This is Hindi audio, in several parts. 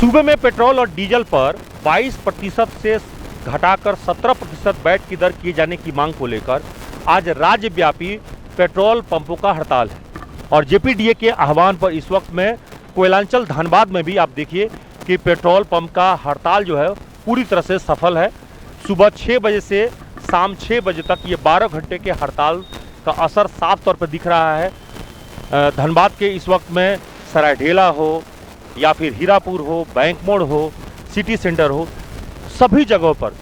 सूबे में पेट्रोल और डीजल पर 22% से घटाकर 17% वैट की दर किए जाने की मांग को लेकर आज राज्यव्यापी पेट्रोल पंपों का हड़ताल है। और जेपीडीए के आह्वान पर इस वक्त में कोयलांचल धनबाद में भी आप देखिए कि पेट्रोल पंप का हड़ताल जो है पूरी तरह से सफल है। सुबह 6 बजे से शाम 6 बजे तक ये 12 घंटे के हड़ताल का असर साफ तौर पर दिख रहा है। धनबाद के इस वक्त में सरायढेला हो या फिर हीरापुर हो, बैंक मोड़ हो, सिटी सेंटर हो, सभी जगहों पर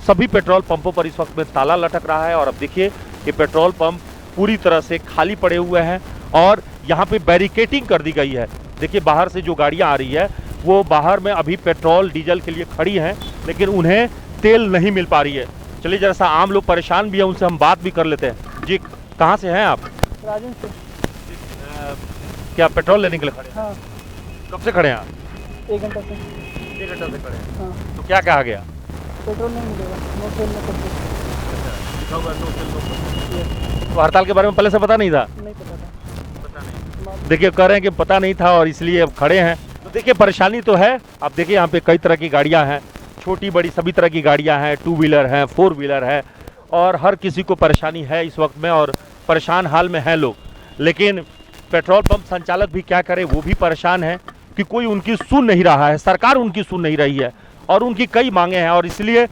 सभी पेट्रोल पंपों पर इस वक्त में ताला लटक रहा है। और अब देखिए कि पेट्रोल पंप पूरी तरह से खाली पड़े हुए हैं और यहाँ पे बैरिकेटिंग कर दी गई है। देखिए बाहर से जो गाड़ियाँ आ रही है वो बाहर में अभी पेट्रोल डीजल के लिए खड़ी हैं, लेकिन उन्हें तेल नहीं मिल पा रही है। चलिए जैसा आम लोग परेशान भी हैं उनसे हम बात भी कर लेते हैं। जी कहाँ से हैं आप? राजन से। क्या पेट्रोल लेने के लिए खड़े हैं? हाँ। कब से खड़े हैं आप? 1 घंटा से। 1 घंटा से खड़े हैं। हाँ। तो क्या कहा गया? पेट्रोल नहीं मिलेगा, नो सेल में कर दो। लिखा हुआ है नो सेल नो सेल। तो हड़ताल के बारे में पहले से पता नहीं था? नहीं पता था। पता नहीं। देखिए कह रहे हैं कि पता नहीं था और इसलिए अब खड़े हैं। तो देखिए परेशानी तो है। आप देखिए यहाँ पे कई तरह की गाड़ियाँ हैं, छोटी बड़ी सभी तरह की गाड़ियाँ हैं, 2 व्हीलर हैं, 4 व्हीलर है और हर किसी को परेशानी है इस वक्त में और परेशान हाल में हैं लोग। लेकिन पेट्रोल पंप संचालक भी क्या करे, वो भी परेशान है कि कोई उनकी सुन नहीं रहा है, सरकार उनकी सुन नहीं रही है और उनकी कई मांगे हैं और इसलिए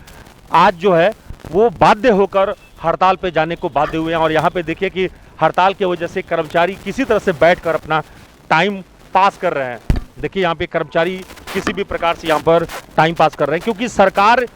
आज जो है वो बाध्य होकर हड़ताल पे जाने को बाध्य हुए हैं। और यहाँ पे देखिए कि हड़ताल की वजह से कर्मचारी किसी तरह से बैठकर अपना टाइम पास कर रहे हैं। देखिए यहाँ पे कर्मचारी किसी भी प्रकार से यहाँ पर टाइम पास कर रहे हैं क्योंकि सरकार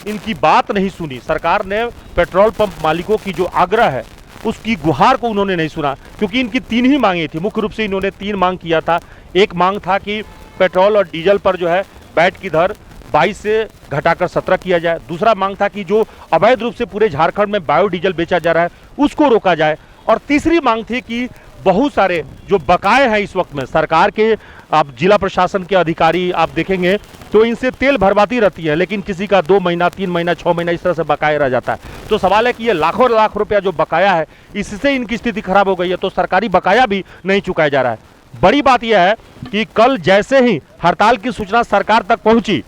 इनकी बात नहीं सुनी। सरकार ने पेट्रोल पंप मालिकों की जो आग्रह है उसकी गुहार को उन्होंने नहीं सुना क्योंकि इनकी 3 ही मांगे थी। मुख्य रूप से इन्होंने 3 मांग किया था। एक मांग था कि पेट्रोल और डीजल पर जो है वैट की दर 22 से घटाकर 17 किया जाए। दूसरा मांग था कि जो अवैध रूप से पूरे झारखंड में बायोडीजल बेचा जा रहा है उसको रोका जाए। और तीसरी मांग थी कि बहुत सारे जो बकाए हैं इस वक्त में सरकार के, आप जिला प्रशासन के अधिकारी आप देखेंगे तो इनसे तेल भरवाती रहती है लेकिन किसी का 2 महीना 3 महीना 6 महीना इस तरह से बकाया रह जाता है। तो सवाल है कि ये लाखों लाख रुपया जो बकाया है इससे इनकी स्थिति खराब हो गई है, तो सरकारी बकाया भी नहीं चुकाया जा रहा है। बड़ी बात यह है कि कल जैसे ही हड़ताल की सूचना सरकार तक पहुंची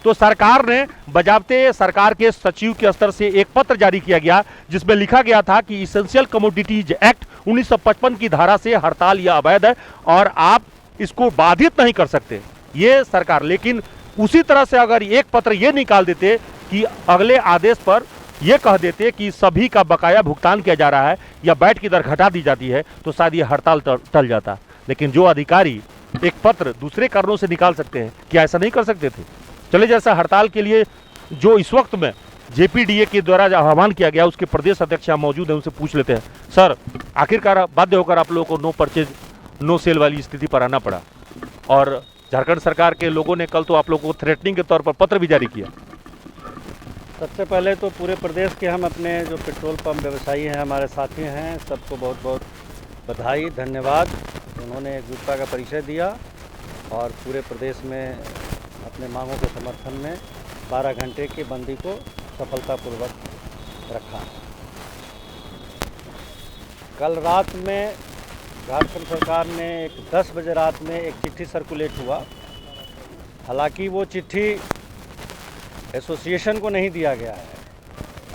तो सरकार ने बजाबते सरकार के सचिव के स्तर से एक पत्र जारी किया गया जिसमें लिखा गया था कि इसेंशियल कमोडिटीज एक्ट 1955 की धारा से हड़ताल यह अवैध है और आप इसको बाधित नहीं कर सकते ये सरकार। लेकिन उसी तरह से अगर एक पत्र ये निकाल देते कि अगले आदेश पर यह कह देते कि सभी का बकाया भुगतान किया जा रहा है या वैट की दर घटा दी जाती है तो शायद ये हड़ताल टल जाता। लेकिन जो अधिकारी एक पत्र दूसरे कारणों से निकाल सकते हैं क्या ऐसा नहीं कर सकते थे? चले जैसा हड़ताल के लिए जो इस वक्त में जेपीडीए के द्वारा आह्वान किया गया उसके प्रदेश अध्यक्ष यहाँ मौजूद हैं, उनसे पूछ लेते हैं। सर आखिरकार बाध्य होकर आप लोगों को नो परचेज नो सेल वाली स्थिति पर आना पड़ा और झारखंड सरकार के लोगों ने कल तो आप लोगों को थ्रेटनिंग के तौर पर पत्र भी जारी किया। सबसे पहले तो पूरे प्रदेश के हम अपने जो पेट्रोल पंप व्यवसायी हैं, हमारे साथी हैं, सबको बहुत बहुत बधाई, धन्यवाद। उन्होंने एकजुटता का परिचय दिया और पूरे प्रदेश में अपने मांगों के समर्थन में 12 घंटे की बंदी को सफलतापूर्वक रखा। कल रात में झारखंड सरकार ने 10 बजे रात में एक चिट्ठी सर्कुलेट हुआ। हालांकि वो चिट्ठी एसोसिएशन को नहीं दिया गया है।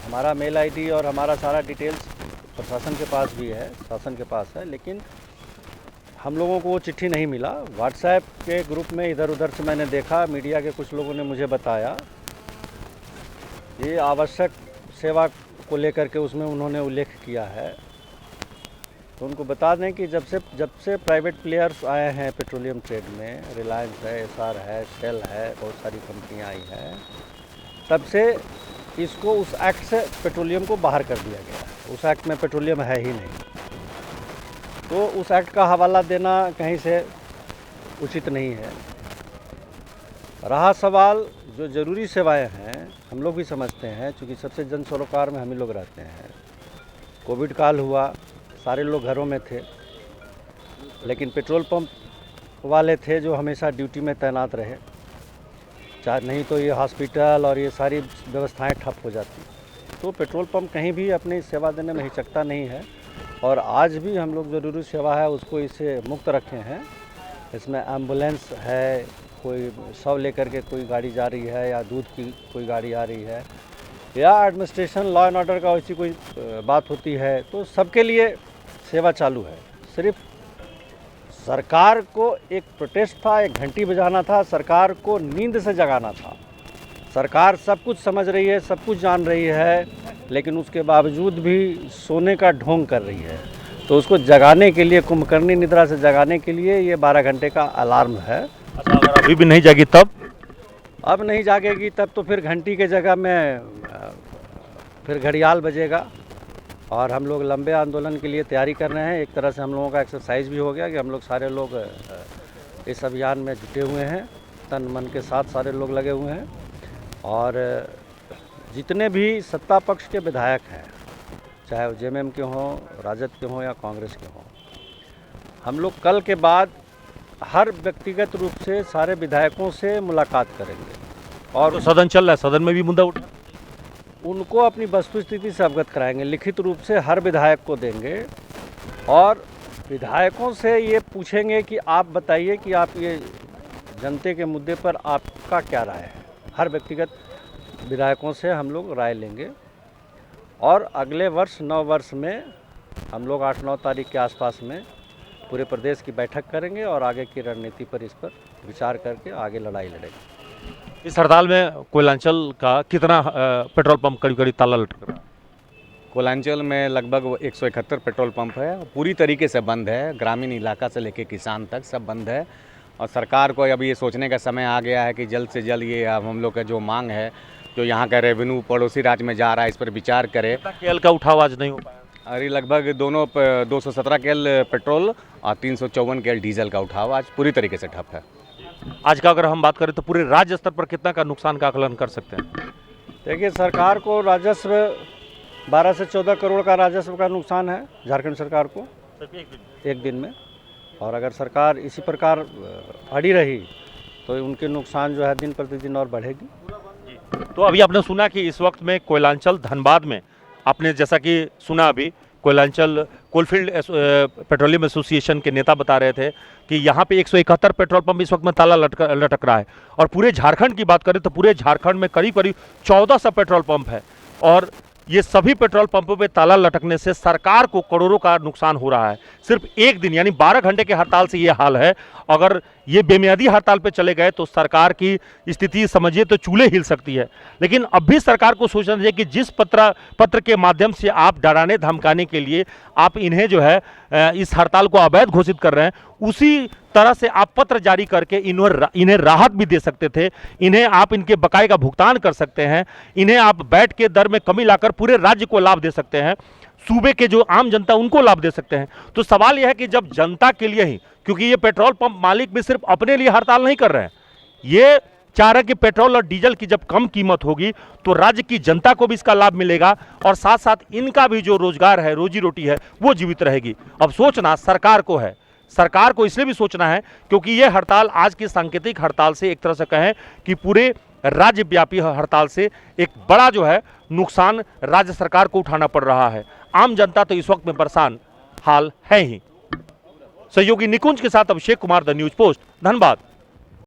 हमारा मेल आईडी और हमारा सारा डिटेल्स प्रशासन के पास भी है, शासन के पास है, लेकिन हम लोगों को वो चिट्ठी नहीं मिला। व्हाट्सएप के ग्रुप में इधर उधर से मैंने देखा, मीडिया के कुछ लोगों ने मुझे बताया। ये आवश्यक सेवा को लेकर के उसमें उन्होंने उल्लेख किया है। तो उनको बता दें कि जब से प्राइवेट प्लेयर्स आए हैं पेट्रोलियम ट्रेड में, रिलायंस है, एसआर है, शेल है, बहुत सारी कंपनियां आई हैं, तब से इसको उस एक्ट से पेट्रोलियम को बाहर कर दिया गया है। उस एक्ट में पेट्रोलियम है ही नहीं, तो उस एक्ट का हवाला देना कहीं से उचित नहीं है। रहा सवाल जो ज़रूरी सेवाएं हैं, हम लोग भी समझते हैं, चूँकि सबसे जन सरोकार में हम ही लोग रहते हैं। कोविड काल हुआ, सारे लोग घरों में थे, लेकिन पेट्रोल पंप वाले थे जो हमेशा ड्यूटी में तैनात रहे। चाहे नहीं तो ये हॉस्पिटल और ये सारी व्यवस्थाएं ठप हो जाती। तो पेट्रोल पंप कहीं भी अपनी सेवा देने में हिचकता नहीं है और आज भी हम लोग ज़रूरी सेवा है उसको इससे मुक्त रखे हैं। इसमें एम्बुलेंस है, कोई 100 लेकर के कोई गाड़ी जा रही है या दूध की कोई गाड़ी आ रही है या एडमिनिस्ट्रेशन लॉ एंड ऑर्डर का वैसी कोई बात होती है, तो सबके लिए सेवा चालू है। सिर्फ सरकार को एक प्रोटेस्ट था, एक घंटी बजाना था, सरकार को नींद से जगाना था। सरकार सब कुछ समझ रही है, सब कुछ जान रही है, लेकिन उसके बावजूद भी सोने का ढोंग कर रही है। तो उसको जगाने के लिए, कुंभकर्णी निद्रा से जगाने के लिए ये 12 घंटे का अलार्म है। अच्छा, अगर अभी भी नहीं जागी तब? अब नहीं जागेगी तब तो फिर घंटी के जगह में फिर घड़ियाल बजेगा। और हम लोग लंबे आंदोलन के लिए तैयारी कर रहे हैं। एक तरह से हम लोगों का एक्सरसाइज भी हो गया कि हम लोग सारे लोग इस अभियान में जुटे हुए हैं, तन मन के साथ सारे लोग लगे हुए हैं। और जितने भी सत्ता पक्ष के विधायक हैं, चाहे वो जेएमएम के हों, राजद के हों या कांग्रेस के हों, हम लोग कल के बाद हर व्यक्तिगत रूप से सारे विधायकों से मुलाकात करेंगे और तो सदन चल रहा है, सदन में भी मुद्दा उठा, उनको अपनी वस्तुस्थिति से अवगत कराएंगे, लिखित रूप से हर विधायक को देंगे। और विधायकों से ये पूछेंगे कि आप बताइए कि आप ये जनता के मुद्दे पर आपका क्या राय है। हर व्यक्तिगत विधायकों से हम लोग राय लेंगे और अगले वर्ष 9 वर्ष में हम लोग 8-9 तारीख के आसपास में पूरे प्रदेश की बैठक करेंगे और आगे की रणनीति पर इस पर विचार करके आगे लड़ाई लड़ेंगे। इस हड़ताल में कोयलांचल का कितना पेट्रोल पंप करीब करीब ताला लटक रहा है? कोयलांचल में लगभग 171 पेट्रोल पंप है, पूरी तरीके से बंद है। ग्रामीण इलाका से लेकर किसान तक सब बंद है। और सरकार को अब ये सोचने का समय आ गया है कि जल्द से जल्द ये अब हम लोग का जो मांग है, जो यहाँ का रेवेन्यू पड़ोसी राज्य में जा रहा है, इस पर विचार करे। केएल का उठाव आज नहीं हो पाया? अरे लगभग दोनों 217 केएल पेट्रोल और 354 केएल डीजल का उठाव आज पूरी तरीके से ठप है। आज का अगर हम बात करें तो पूरे राज्य स्तर पर कितना का नुकसान का आकलन कर सकते हैं? देखिए, सरकार को राजस्व 12 से 14 करोड़ का राजस्व का नुकसान है झारखंड सरकार को एक दिन में। और अगर सरकार इसी प्रकार अड़ी रही तो उनके नुकसान जो है दिन प्रतिदिन और बढ़ेगी। तो अभी आपने सुना कि इस वक्त में कोयलांचल धनबाद में, आपने जैसा कि सुना अभी, कोयलांचल कोलफील्ड पेट्रोलियम एसोसिएशन के नेता बता रहे थे कि यहाँ पे 171 पेट्रोल पंप इस वक्त में ताला लटक रहा है। और पूरे झारखंड की बात करें तो पूरे झारखंड में करीब करीब 1400 पेट्रोल पंप है और ये सभी पेट्रोल पंपों पे ताला लटकने से सरकार को करोड़ों का नुकसान हो रहा है। सिर्फ एक दिन यानी 12 घंटे के हड़ताल से ये हाल है। अगर ये बेमियादी हड़ताल पे चले गए तो सरकार की स्थिति समझिए तो चूल्हे हिल सकती है। लेकिन अब भी सरकार को सोचना चाहिए कि जिस पत्र के माध्यम से आप डराने धमकाने के लिए आप इन्हें जो है इस हड़ताल को अवैध घोषित कर रहे हैं, उसी तरह से आप पत्र जारी करके इन्हें राहत भी दे सकते थे। इन्हें आप इनके बकाये का भुगतान कर सकते हैं। इन्हें आप बैठ के दर में कमी लाकर पूरे राज्य को लाभ दे सकते हैं, सूबे के जो आम जनता उनको लाभ दे सकते हैं। तो सवाल यह है कि जब जनता के लिए ही, क्योंकि ये पेट्रोल पंप मालिक भी सिर्फ अपने लिए हड़ताल नहीं कर रहे हैं, ये चाह रहे हैं कि पेट्रोल और डीजल की जब कम कीमत होगी तो राज्य की जनता को भी इसका लाभ मिलेगा और साथ साथ इनका भी जो रोजगार है, रोजी रोटी है, वो जीवित रहेगी। अब सोचना सरकार को है, सरकार को इसलिए भी सोचना है क्योंकि ये हड़ताल आज की सांकेतिक हड़ताल से एक तरह से कहें कि पूरे राज्यव्यापी हड़ताल से एक बड़ा जो है नुकसान राज्य सरकार को उठाना पड़ रहा है। आम जनता तो इस वक्त में परेशान हाल है ही। सहयोगी निकुंज के साथ Abhishek Kumar, the news post, Dhanbad.